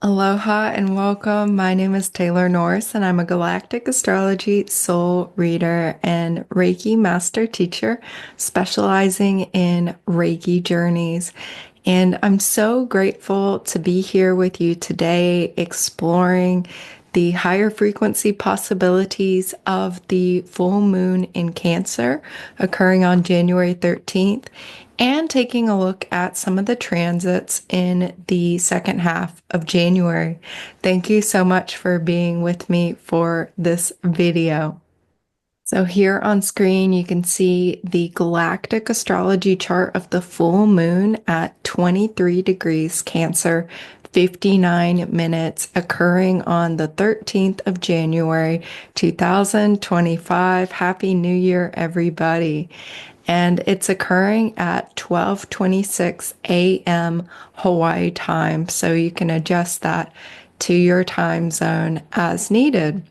Aloha and welcome. My name is Taylor Norris, and I'm a Galactic Astrology soul reader and Reiki master teacher specializing in Reiki journeys. And I'm so grateful to be here with you today, exploring the higher frequency possibilities of the full moon in Cancer occurring on January 13th and taking a look at some of the transits in the second half of January. Thank you so much for being with me for this video. So here on screen, you can see the galactic astrology chart of the full moon at 23 degrees Cancer, 59 minutes, occurring on the 13th of January, 2025. Happy New Year, everybody. And it's occurring at 12:26 a.m. Hawaii time, so you can adjust that to your time zone as needed.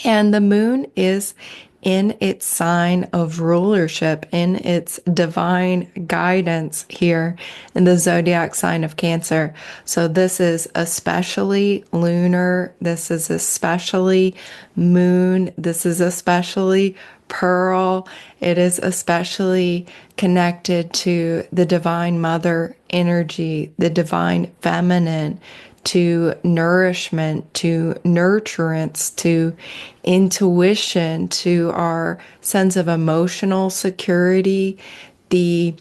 And the moon is in its sign of rulership, in its divine guidance here in the zodiac sign of Cancer. So this is especially lunar, this is especially moon, this is especially pearl. It is especially connected to the divine mother energy, the divine feminine, to nourishment, to nurturance, to intuition, to our sense of emotional security, the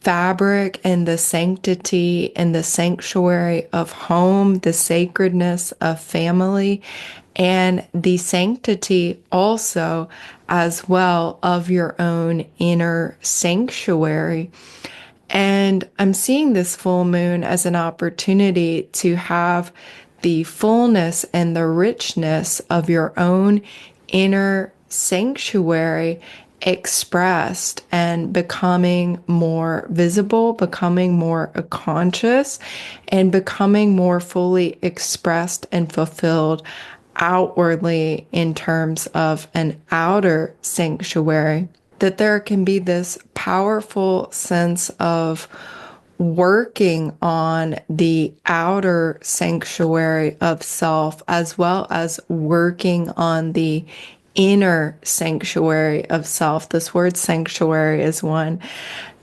fabric and the sanctity and the sanctuary of home, the sacredness of family, and the sanctity also as well of your own inner sanctuary. And I'm seeing this full moon as an opportunity to have the fullness and the richness of your own inner sanctuary expressed and becoming more visible, becoming more conscious, and becoming more fully expressed and fulfilled outwardly in terms of an outer sanctuary. That there can be this powerful sense of working on the outer sanctuary of self, as well as working on the inner sanctuary of self. This word sanctuary is one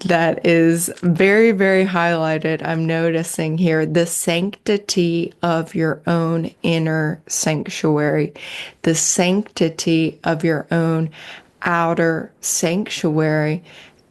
that is very, very highlighted. I'm noticing here the sanctity of your own inner sanctuary, the sanctity of your own outer sanctuary.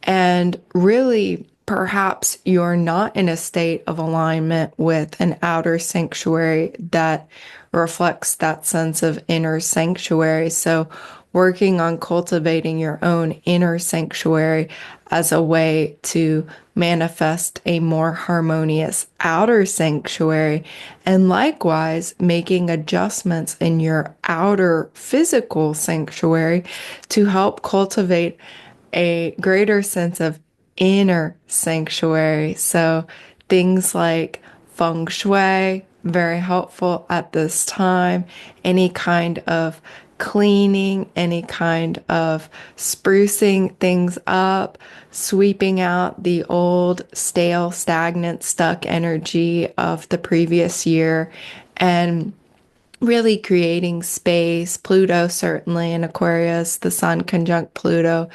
And really, perhaps you're not in a state of alignment with an outer sanctuary that reflects that sense of inner sanctuary. So, working on cultivating your own inner sanctuary as a way to manifest a more harmonious outer sanctuary, and likewise making adjustments in your outer physical sanctuary to help cultivate a greater sense of inner sanctuary. So things like feng shui, very helpful at this time. Any kind of cleaning, any kind of sprucing things up, sweeping out the old, stale, stagnant, stuck energy of the previous year, and really creating space. Pluto, certainly in Aquarius, the Sun conjunct Pluto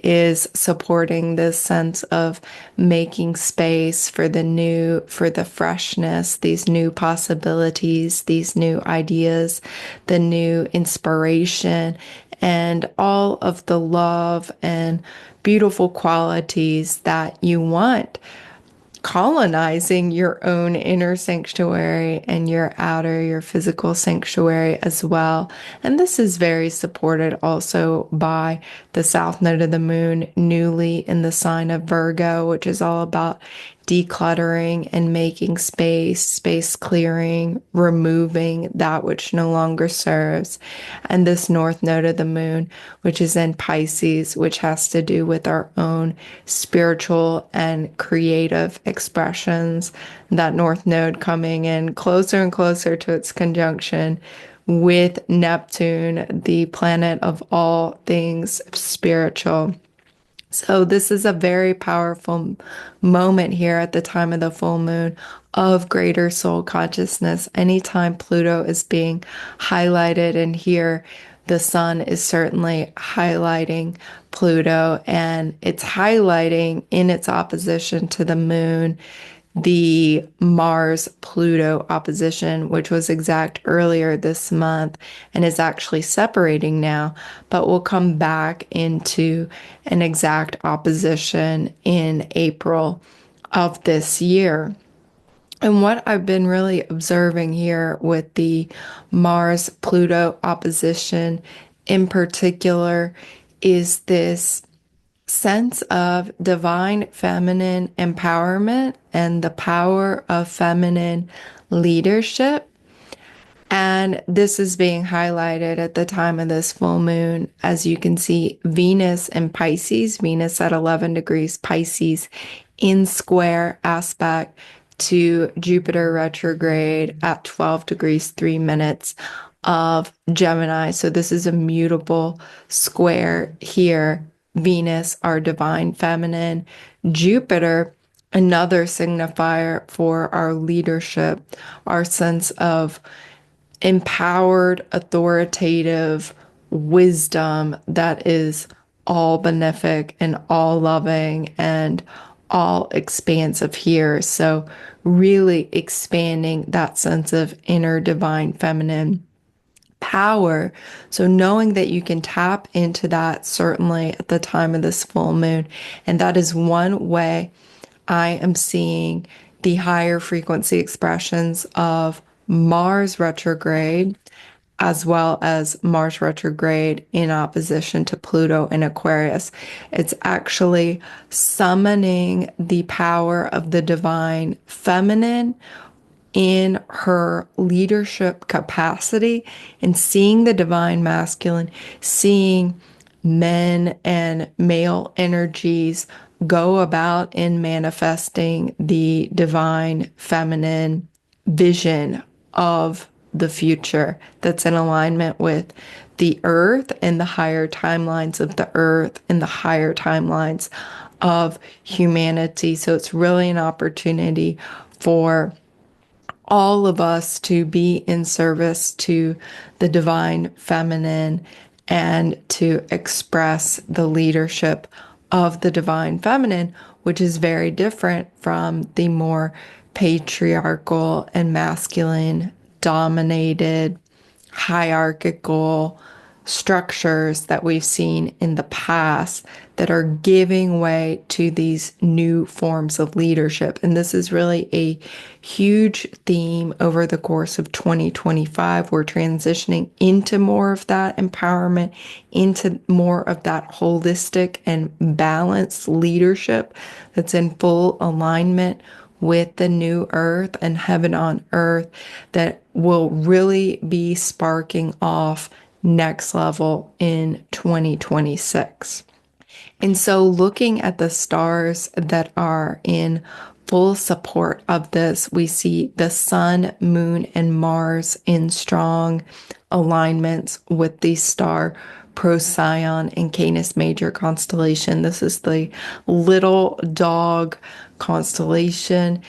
is supporting this sense of making space for the new, for the freshness, these new possibilities, these new ideas, the new inspiration, and all of the love and beautiful qualities that you want colonizing your own inner sanctuary and your outer, your physical sanctuary as well. And this is very supported also by the south node of the moon, newly in the sign of Virgo, which is all about decluttering and making space, space clearing, removing that which no longer serves. And this north node of the moon, which is in Pisces, which has to do with our own spiritual and creative expressions. That north node coming in closer and closer to its conjunction with Neptune, the planet of all things spiritual. So this is a very powerful moment here at the time of the full moon of greater soul consciousness. Anytime Pluto is being highlighted, and here the sun is certainly highlighting Pluto, and it's highlighting in its opposition to the moon the Mars Pluto opposition, which was exact earlier this month and is actually separating now, but will come back into an exact opposition in April of this year. And what I've been really observing here with the Mars Pluto opposition in particular is this sense of divine feminine empowerment and the power of feminine leadership. And this is being highlighted at the time of this full moon. As you can see, Venus and Pisces, Venus at 11 degrees Pisces in square aspect to Jupiter retrograde at 12 degrees 3 minutes of Gemini. So this is a mutable square here. Venus, our divine feminine, Jupiter, another signifier for our leadership, our sense of empowered, authoritative wisdom that is all benefic and all loving and all expansive here. So, really expanding that sense of inner divine feminine power. So, knowing that you can tap into that certainly at the time of this full moon. And that is one way I am seeing the higher frequency expressions of Mars retrograde, as well as Mars retrograde in opposition to Pluto in Aquarius. It's actually summoning the power of the divine feminine in her leadership capacity and seeing the divine masculine, seeing men and male energies go about in manifesting the divine feminine vision of the future that's in alignment with the earth and the higher timelines of the earth and the higher timelines of humanity. So it's really an opportunity for all of us to be in service to the divine feminine and to express the leadership of the divine feminine, which is very different from the more patriarchal and masculine dominated hierarchical structures that we've seen in the past that are giving way to these new forms of leadership. And this is really a huge theme over the course of 2025. We're transitioning into more of that empowerment, into more of that holistic and balanced leadership that's in full alignment with the new earth and heaven on earth that will really be sparking off next level in 2026. And so looking at the stars that are in full support of this, we see the sun, moon, and Mars in strong alignments with the star Procyon in Canis Major constellation. This is the little dog constellation,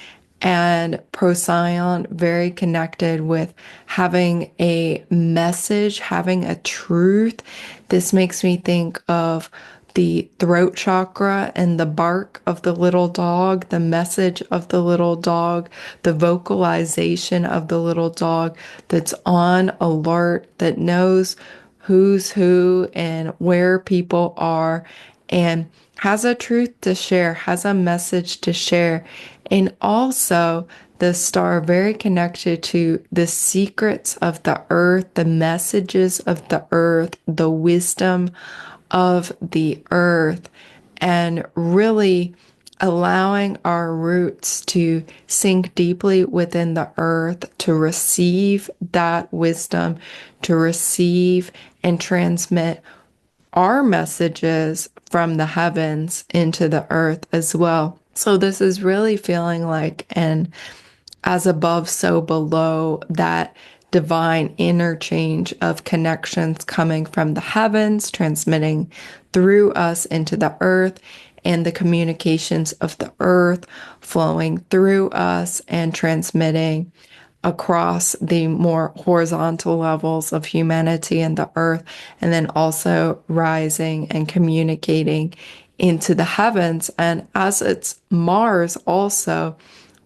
and Procyon very connected with having a message, having a truth. This makes me think of the throat chakra and the bark of the little dog, the message of the little dog, the vocalization of the little dog that's on alert, that knows who's who and where people are, and has a truth to share, has a message to share. And also, the star very connected to the secrets of the earth, the messages of the earth, the wisdom of the earth, and really allowing our roots to sink deeply within the earth to receive that wisdom, to receive and transmit our messages from the heavens into the earth as well. So this is really feeling like an as above, so below, that divine interchange of connections coming from the heavens, transmitting through us into the earth, and the communications of the earth flowing through us and transmitting across the more horizontal levels of humanity and the earth, and then also rising and communicating into the heavens. And as it's Mars also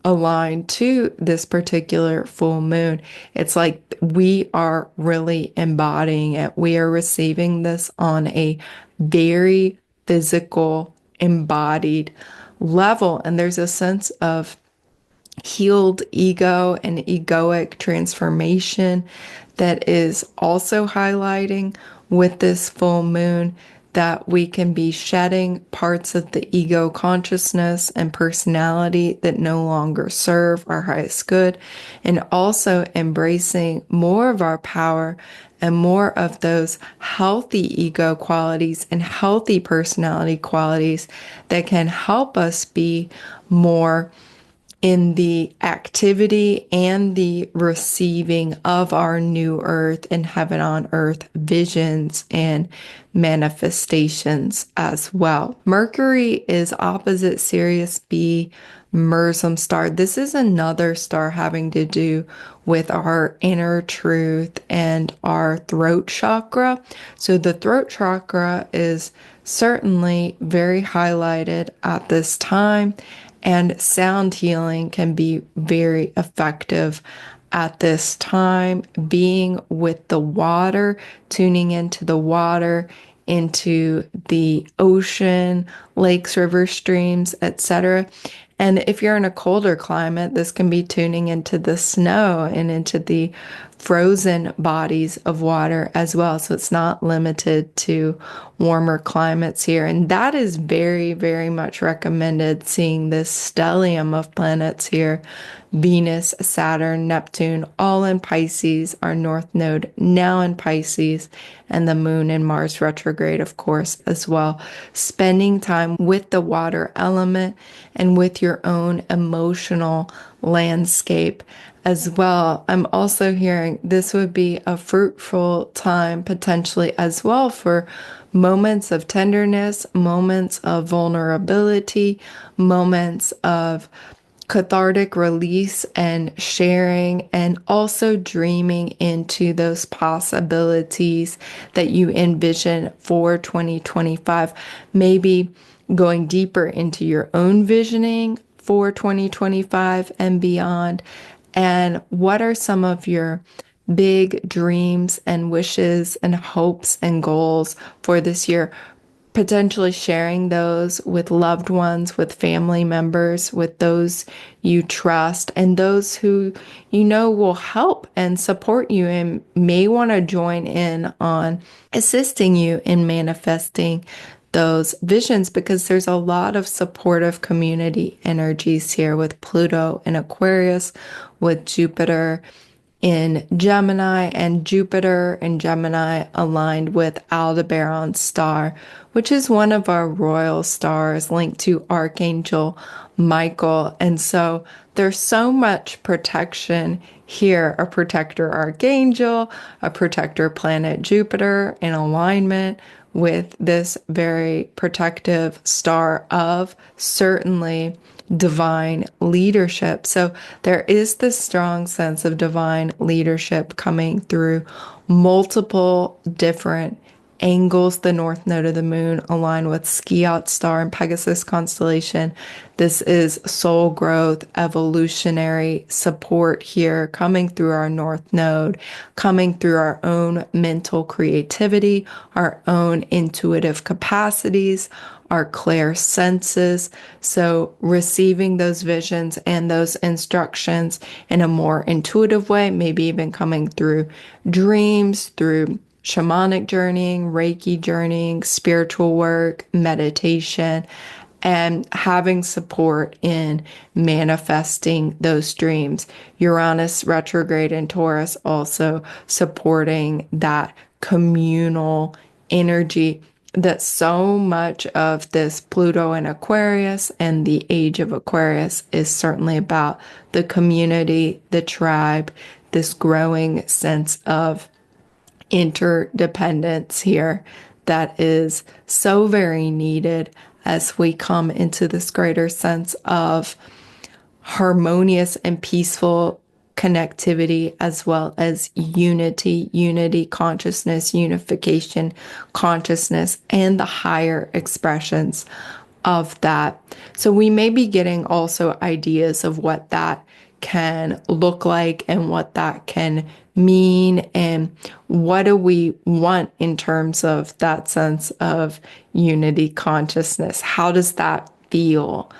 aligned to this particular full moon, it's like we are really embodying it. We are receiving this on a very physical, embodied level. And there's a sense of healed ego and egoic transformation that is also highlighting with this full moon, that we can be shedding parts of the ego consciousness and personality that no longer serve our highest good, and also embracing more of our power and more of those healthy ego qualities and healthy personality qualities that can help us be more in the activity and the receiving of our new earth and heaven on earth visions and manifestations as well. Mercury is opposite Sirius B Mersum star. This is another star having to do with our inner truth and our throat chakra. So the throat chakra is certainly very highlighted at this time, and sound healing can be very effective at this time. Being with the water, tuning into the water, into the ocean, lakes, rivers, streams, etc. And if you're in a colder climate, this can be tuning into the snow and into the frozen bodies of water as well. So it's not limited to warmer climates here. And that is very, very much recommended, seeing this stellium of planets here. Venus, Saturn, Neptune, all in Pisces, our North Node now in Pisces, and the Moon in Mars retrograde, of course, as well. Spending time with the water element and with your own emotional landscape as well. I'm also hearing this would be a fruitful time potentially as well for moments of tenderness, moments of vulnerability, moments of cathartic release and sharing, and also dreaming into those possibilities that you envision for 2025. Maybe going deeper into your own visioning for 2025 and beyond. And what are some of your big dreams and wishes and hopes and goals for this year? Potentially sharing those with loved ones, with family members, with those you trust, and those who you know will help and support you and may want to join in on assisting you in manifesting those visions, because there's a lot of supportive community energies here with Pluto in Aquarius, with Jupiter in Gemini, and Jupiter in Gemini aligned with Aldebaran's star, which is one of our royal stars linked to Archangel Michael. And so there's so much protection here, a protector archangel, a protector planet Jupiter in alignment with this very protective star of certainly divine leadership. So there is this strong sense of divine leadership coming through multiple different angles. The north node of the moon aligned with Skiat star and Pegasus constellation. This is soul growth, evolutionary support here coming through our north node, coming through our own mental creativity, our own intuitive capacities, our clair senses. So receiving those visions and those instructions in a more intuitive way, maybe even coming through dreams, through shamanic journeying, Reiki journeying, spiritual work, meditation, and having support in manifesting those dreams. Uranus retrograde in Taurus also supporting that communal energy, that so much of this Pluto in Aquarius and the age of Aquarius is certainly about the community, the tribe, this growing sense of interdependence here that is so very needed as we come into this greater sense of harmonious and peaceful connectivity, as well as unity consciousness, unification consciousness, and the higher expressions of that. So we may be getting also ideas of what that can look like and what that can mean, and what do we want in terms of that sense of unity consciousness. How does that feel?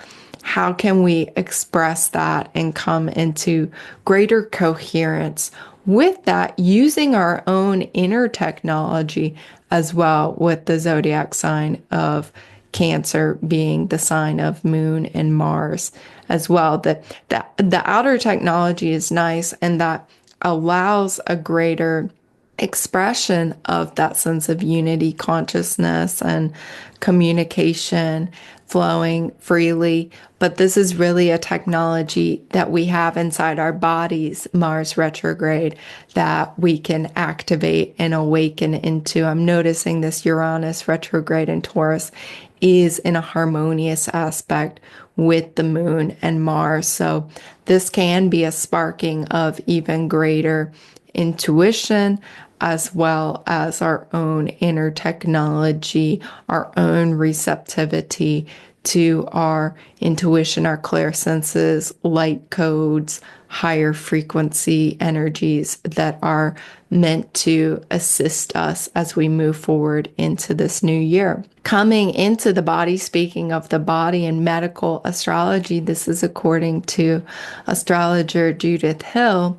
How can we express that and come into greater coherence with that, using our own inner technology as well, with the zodiac sign of Cancer being the sign of Moon and Mars as well? The outer technology is nice, and that allows a greater expression of that sense of unity consciousness and communication flowing freely. But this is really a technology that we have inside our bodies, Mars retrograde, that we can activate and awaken into. I'm noticing this Uranus retrograde in Taurus is in a harmonious aspect with the moon and Mars. So this can be a sparking of even greater intuition, as well as our own inner technology, our own receptivity to our intuition, our clairsenses, light codes, higher frequency energies that are meant to assist us as we move forward into this new year. Coming into the body, speaking of the body and medical astrology, this is according to astrologer Judith Hill.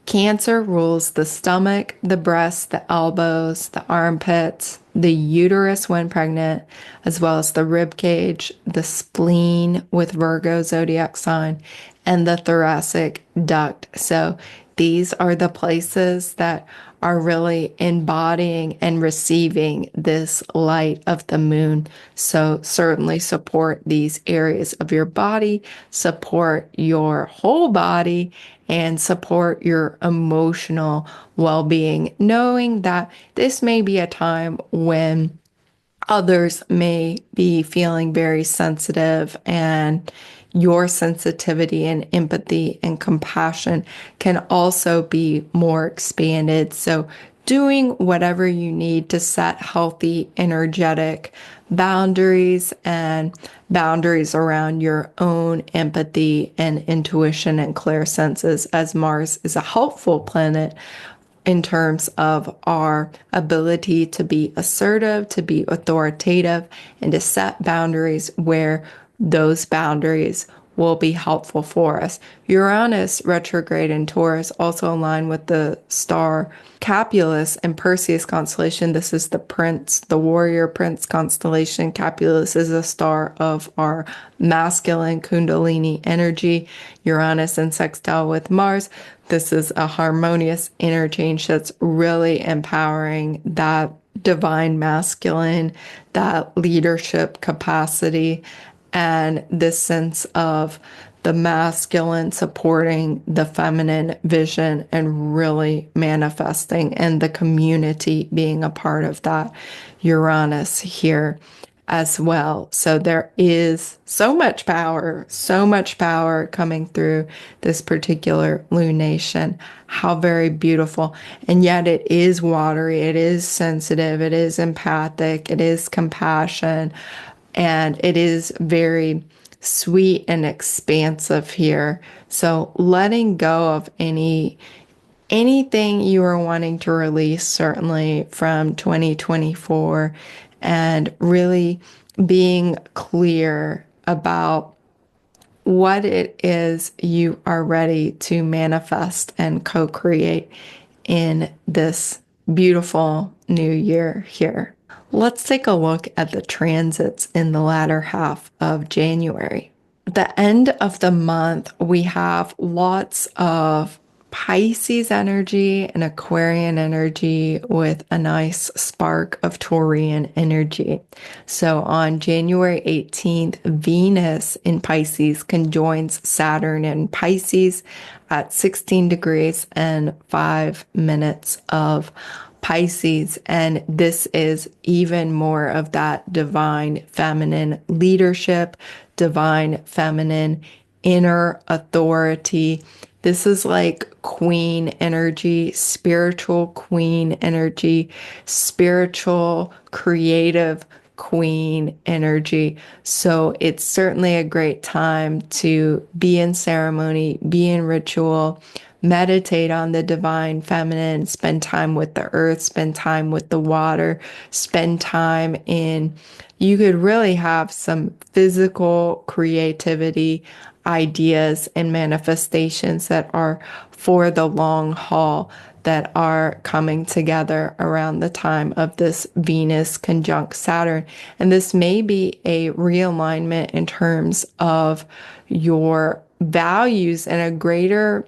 Cancer rules the stomach, the breast, the elbows, the armpits, the uterus when pregnant, as well as the rib cage, the spleen with Virgo zodiac sign, and the thoracic duct. So these are the places that are really embodying and receiving this light of the moon. So certainly support these areas of your body, support your whole body, and support your emotional well-being, knowing that this may be a time when others may be feeling very sensitive, and your sensitivity and empathy and compassion can also be more expanded. So doing whatever you need to set healthy, energetic boundaries and boundaries around your own empathy and intuition and clairsenses, as Mars is a helpful planet in terms of our ability to be assertive, to be authoritative, and to set boundaries where those boundaries will be helpful for us. Uranus retrograde in Taurus also aligned with the star Capulus and Perseus constellation. This is the prince, the warrior prince constellation. Capulus is a star of our masculine Kundalini energy. Uranus in sextile with Mars. This is a harmonious interchange that's really empowering that divine masculine, that leadership capacity, and this sense of the masculine supporting the feminine vision and really manifesting, and the community being a part of that Uranus here as well. So there is so much power coming through this particular lunation. How very beautiful. And yet it is watery, it is sensitive, it is empathic, it is compassion, and it is very sweet and expansive here. So letting go of anything you are wanting to release, certainly from 2024, and really being clear about what it is you are ready to manifest and co-create in this beautiful new year here. Let's take a look at the transits in the latter half of January. At the end of the month, we have lots of Pisces energy and Aquarian energy with a nice spark of Taurian energy. So on January 18th, Venus in Pisces conjoins Saturn in Pisces at 16 degrees and 5 minutes of Pisces, and this is even more of that divine feminine leadership, divine feminine inner authority. This is like queen energy, spiritual queen energy, spiritual creative queen energy. So it's certainly a great time to be in ceremony, be in ritual, meditate on the divine feminine, spend time with the earth, spend time with the water, spend time in, you could really have some physical creativity ideas and manifestations that are for the long haul, that are coming together around the time of this Venus conjunct Saturn. And this may be a realignment in terms of your values and a greater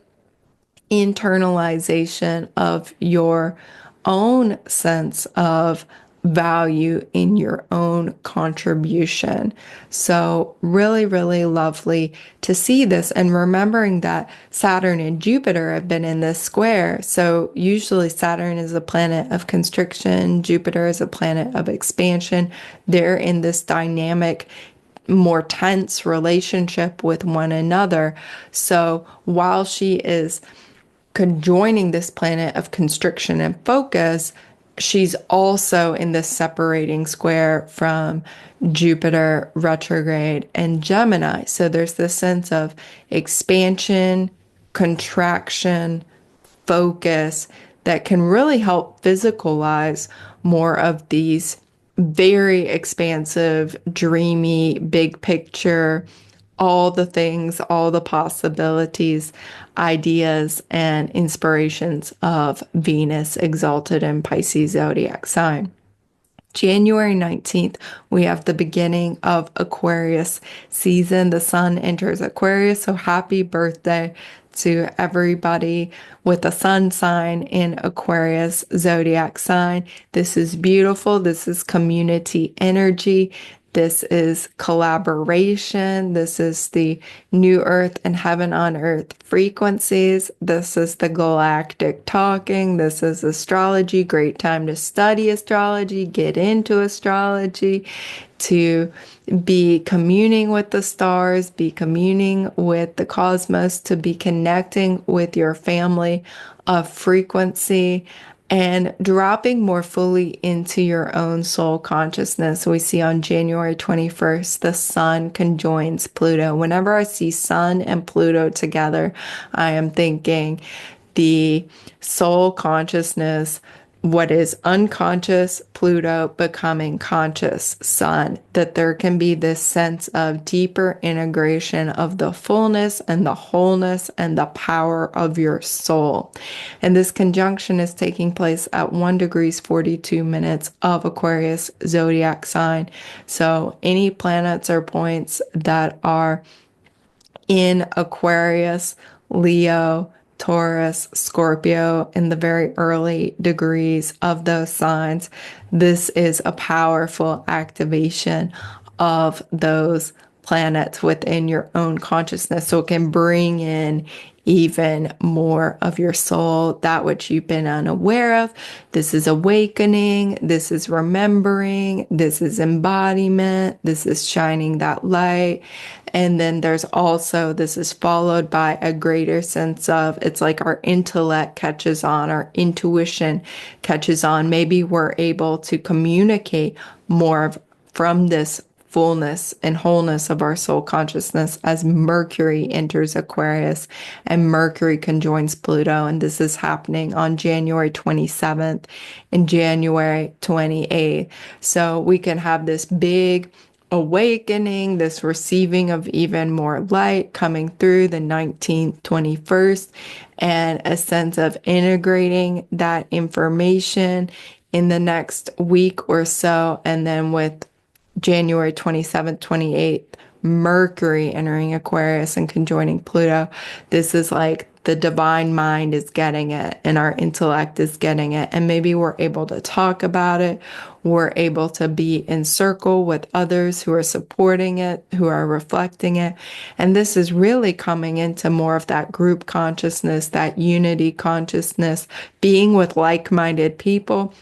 internalization of your own sense of value in your own contribution. So really, really lovely to see this, and remembering that Saturn and Jupiter have been in this square. So usually Saturn is a planet of constriction, Jupiter is a planet of expansion. They're in this dynamic, more tense relationship with one another. So while she is conjoining this planet of constriction and focus, she's also in this separating square from Jupiter retrograde and Gemini. So there's this sense of expansion, contraction, focus that can really help physicalize more of these very expansive, dreamy, big picture, all the things, all the possibilities, ideas, and inspirations of Venus exalted in Pisces zodiac sign. January 19th, we have the beginning of Aquarius season. The sun enters Aquarius, so happy birthday to everybody with a sun sign in Aquarius zodiac sign. This is beautiful. This is community energy. This is collaboration. This is the new earth and heaven on earth frequencies. This is the galactic talking. This is astrology. Great time to study astrology, get into astrology, to be communing with the stars, be communing with the cosmos, to be connecting with your family of frequency, and dropping more fully into your own soul consciousness. We see on January 21st, the sun conjoins Pluto. Whenever I see sun and Pluto together, I am thinking the soul consciousness, what is unconscious Pluto becoming conscious sun, that there can be this sense of deeper integration of the fullness and the wholeness and the power of your soul. And this conjunction is taking place at 1 degrees 42 minutes of Aquarius zodiac sign. So any planets or points that are in Aquarius, Leo, Taurus, Scorpio, in the very early degrees of those signs, this is a powerful activation of those planets within your own consciousness. So it can bring in even more of your soul, that which you've been unaware of. This is awakening. This is remembering. This is embodiment. This is shining that light. And then there's also, this is followed by a greater sense of, it's like our intellect catches on, our intuition catches on. Maybe we're able to communicate more from this fullness and wholeness of our soul consciousness as Mercury enters Aquarius and Mercury conjoins Pluto. And this is happening on January 27th and January 28th. So we can have this big awakening, this receiving of even more light coming through the 19th, 21st, and a sense of integrating that information in the next week or so. And then with January 27th, 28th, Mercury entering Aquarius and conjoining Pluto, this is like the divine mind is getting it and our intellect is getting it. And maybe we're able to talk about it. We're able to be in circle with others who are supporting it, who are reflecting it. And this is really coming into more of that group consciousness, that unity consciousness, being with like-minded people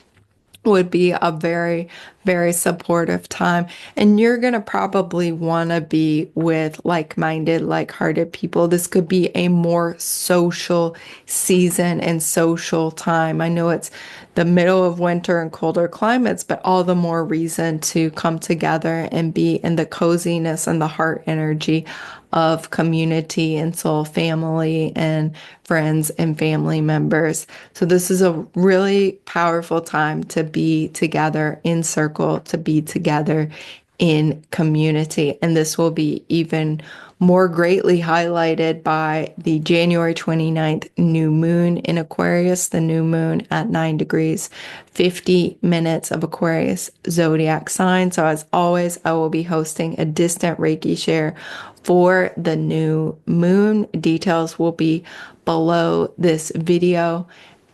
would be a very, very supportive time. And you're going to probably want to be with like-minded, like-hearted people. This could be a more social season and social time. I know it's the middle of winter and colder climates, but all the more reason to come together and be in the coziness and the heart energy of community and soul family and friends and family members. So this is a really powerful time to be together in circle, to be together in community. And this will be even more greatly highlighted by the January 29th new moon in Aquarius, the new moon at 9 degrees, 50 minutes of Aquarius zodiac sign. So as always, I will be hosting a distant Reiki share for the new moon. Details will be below this video,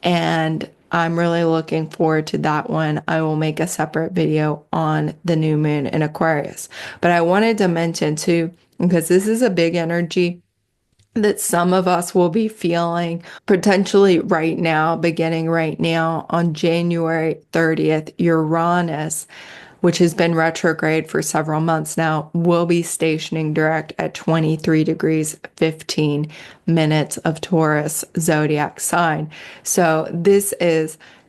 and I'm really looking forward to that one. I will make a separate video on the new moon in Aquarius. But I wanted to mention too, because this is a big energy that some of us will be feeling potentially right now, beginning right now on January 30th, Uranus, which has been retrograde for several months now, will be stationing direct at 23 degrees, 15 minutes of Taurus zodiac sign. So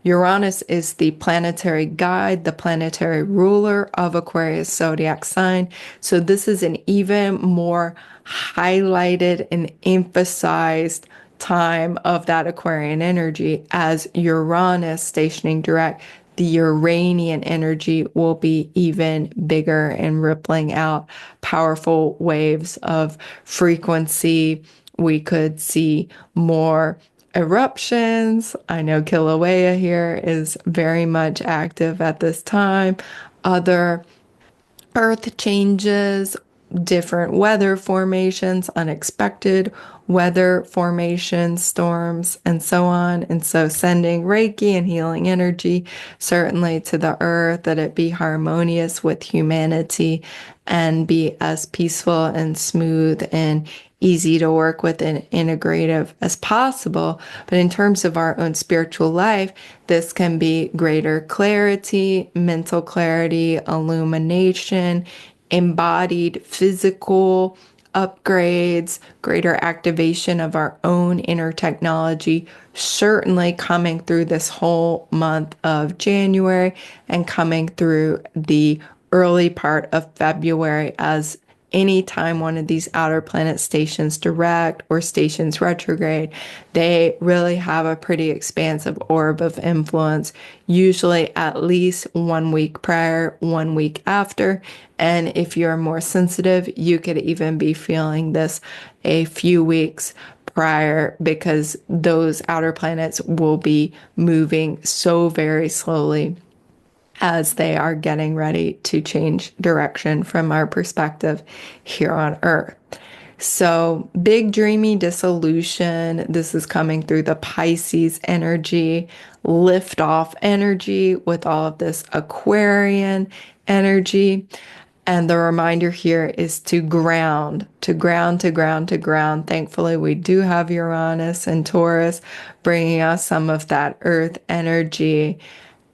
Uranus is the planetary guide, the planetary ruler of Aquarius zodiac sign. So this is an even more highlighted and emphasized time of that Aquarian energy, as Uranus stationing direct, the Uranian energy will be even bigger and rippling out powerful waves of frequency. We could see more eruptions. I know Kilauea here is very much active at this time. Other earth changes, different weather formations, unexpected weather formations, storms, and so on. And so sending Reiki and healing energy certainly to the earth, that it be harmonious with humanity and be as peaceful and smooth and easy to work with and integrative as possible. But in terms of our own spiritual life, this can be greater clarity, mental clarity, illumination, embodied physical upgrades, greater activation of our own inner technology, certainly coming through this whole month of January and coming through the early part of February, as anytime one of these outer planet stations direct or stations retrograde, they really have a pretty expansive orb of influence, usually at least 1 week prior, 1 week after. And if you're more sensitive, you could even be feeling this a few weeks prior, because those outer planets will be moving so very slowly as they are getting ready to change direction from our perspective here on Earth. So big dreamy dissolution. This is coming through the Pisces energy, lift-off energy with all of this Aquarian energy. And the reminder here is to ground, to ground, to ground, to ground. Thankfully, we do have Uranus and Taurus bringing us some of that earth energy.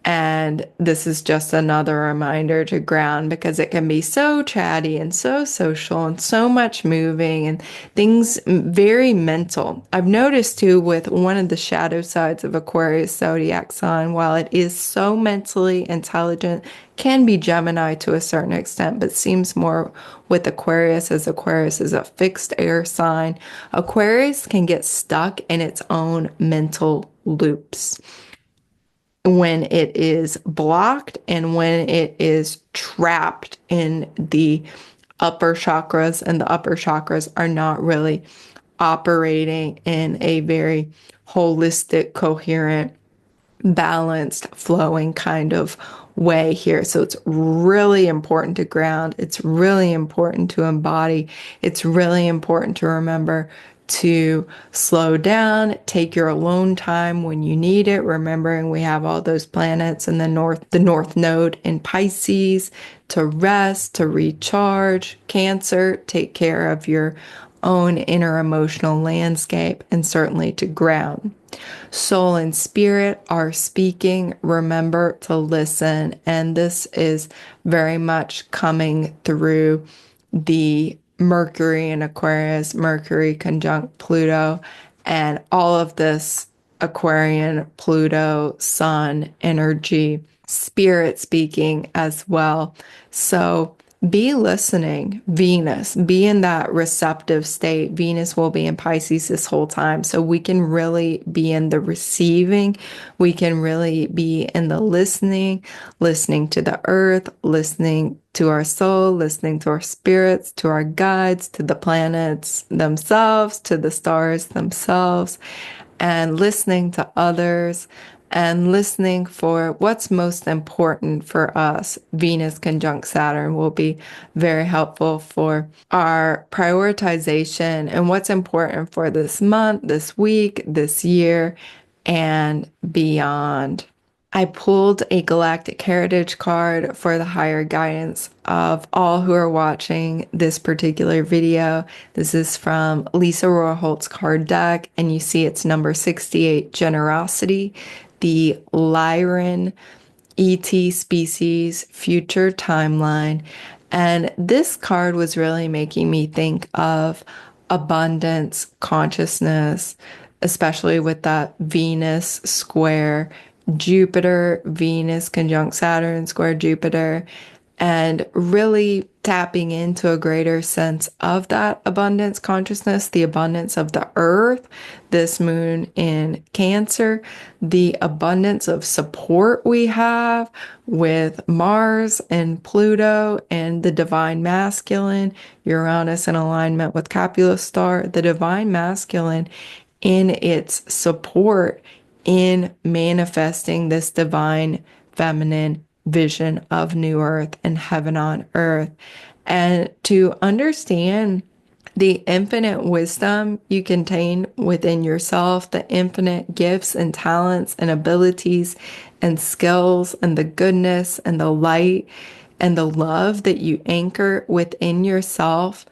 And this is just another reminder to ground, because it can be so chatty and so social and so much moving and things very mental. I've noticed too, with one of the shadow sides of Aquarius zodiac sign, while it is so mentally intelligent, can be Gemini to a certain extent, but seems more with Aquarius, as Aquarius is a fixed air sign. Aquarius can get stuck in its own mental loops when it is blocked and when it is trapped in the upper chakras, and the upper chakras are not really operating in a very holistic, coherent, balanced, flowing kind of way here. So it's really important to ground. It's really important to embody. It's really important to remember to slow down, take your alone time when you need it, remembering we have all those planets in the north node in Pisces, to rest, to recharge. Cancer, take care of your own inner emotional landscape, and certainly to ground. Soul and spirit are speaking. Remember to listen. And this is very much coming through the Mercury in Aquarius, Mercury conjunct Pluto, and all of this Aquarian, Pluto, Sun energy, spirit speaking as well. So be listening, Venus, be in that receptive state. Venus will be in Pisces this whole time. So we can really be in the receiving. We can really be in the listening, listening to the earth, listening to our soul, listening to our spirits, to our guides, to the planets themselves, to the stars themselves, and listening to others and listening for what's most important for us. Venus conjunct Saturn will be very helpful for our prioritization and what's important for this month, this week, this year, and beyond. I pulled a Galactic Heritage card for the higher guidance of all who are watching this particular video. This is from Lisa Rohrholt's card deck, and you see it's number 68, Generosity, the Lyran ET species future timeline. And this card was really making me think of abundance consciousness, especially with that Venus square Jupiter, Venus conjunct Saturn square Jupiter, and really tapping into a greater sense of that abundance consciousness, the abundance of the earth, this moon in Cancer, the abundance of support we have with Mars and Pluto and the divine masculine, Uranus in alignment with Capula star, the divine masculine in its support in manifesting this divine feminine vision of new earth and heaven on earth. And to understand the infinite wisdom you contain within yourself, the infinite gifts and talents and abilities and skills and the goodness and the light and the love that you anchor within yourself,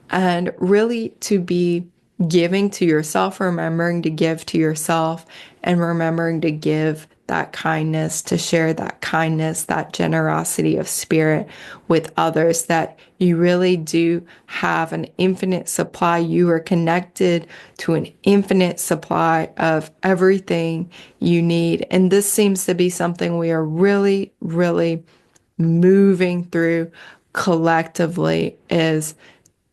and really to be giving to yourself, remembering to give to yourself, and remembering to give that kindness, to share that kindness, that generosity of spirit with others, that you really do have an infinite supply. You are connected to an infinite supply of everything you need. And this seems to be something we are really, really moving through collectively, is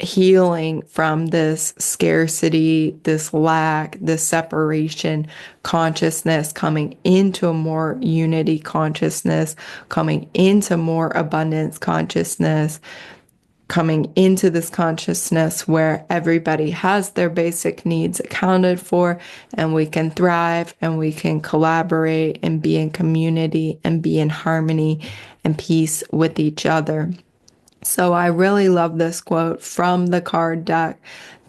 healing from this scarcity, this lack, this separation consciousness, coming into a more unity consciousness, coming into more abundance consciousness, coming into this consciousness where everybody has their basic needs accounted for, and we can thrive and we can collaborate and be in community and be in harmony and peace with each other. So I really love this quote from the card deck,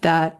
that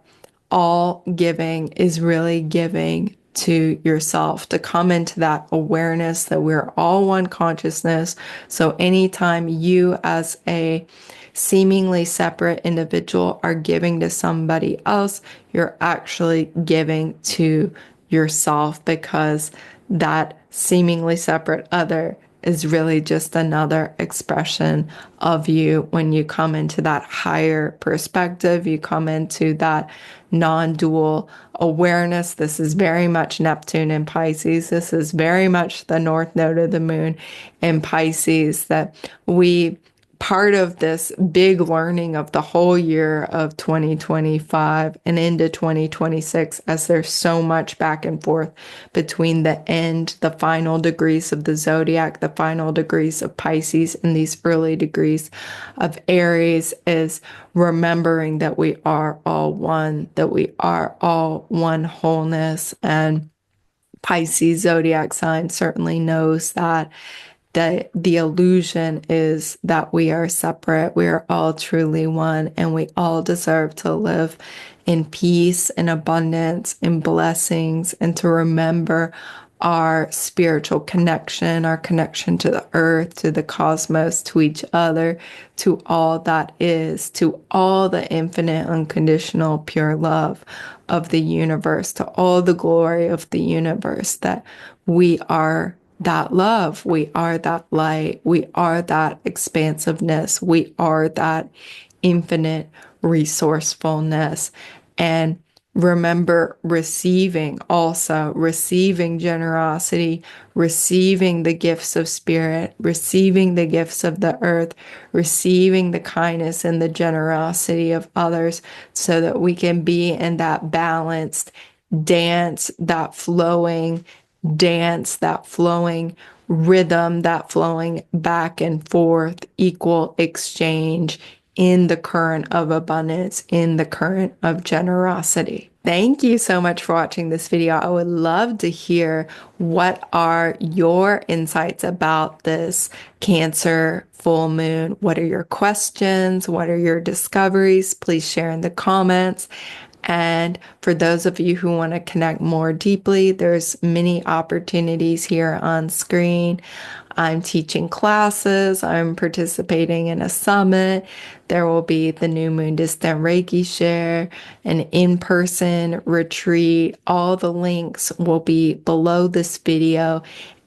all giving is really giving to yourself, to come into that awareness that we're all one consciousness. So anytime you as a seemingly separate individual are giving to somebody else, you're actually giving to yourself, because that seemingly separate other is really just another expression of you. When you come into that higher perspective, you come into that non-dual awareness. This is very much Neptune in Pisces. This is very much the north node of the moon in Pisces, that we part of this big learning of the whole year of 2025 and into 2026, as there's so much back and forth between the end, the final degrees of the zodiac, the final degrees of Pisces, and these early degrees of Aries, is remembering that we are all one, that we are all one wholeness. And Pisces zodiac sign certainly knows that. the illusion is that we are separate. We are all truly one, and we all deserve to live in peace and abundance and blessings, and to remember our spiritual connection, our connection to the earth, to the cosmos, to each other, to all that is, to all the infinite, unconditional, pure love of the universe, to all the glory of the universe, that we are that love, we are that light, we are that expansiveness, we are that infinite resourcefulness. And remember receiving, also receiving generosity, receiving the gifts of spirit, receiving the gifts of the earth, receiving the kindness and the generosity of others, so that we can be in that balanced dance, that flowing rhythm, that flowing back and forth, equal exchange in the current of abundance, in the current of generosity. Thank you so much for watching this video. I would love to hear what are your insights about this Cancer full moon. What are your questions? What are your discoveries? Please share in the comments. And for those of you who want to connect more deeply, there's many opportunities here on screen. I'm teaching classes. I'm participating in a summit. There will be the New Moon Distant Reiki Share, an in-person retreat. All the links will be below this video.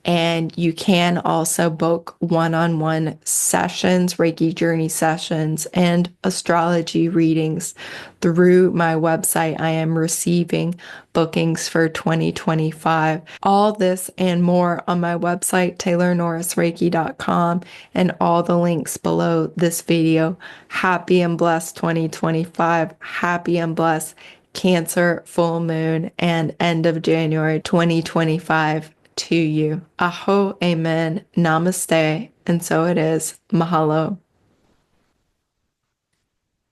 And you can also book one-on-one sessions, Reiki Journey sessions, and astrology readings through my website. I am receiving bookings for 2025. All this and more on my website, taylornorrisreiki.com, and all the links below this video. Happy and blessed 2025. Happy and blessed Cancer full moon and end of January 2025 to you. Aho, amen, namaste, and so it is. Mahalo.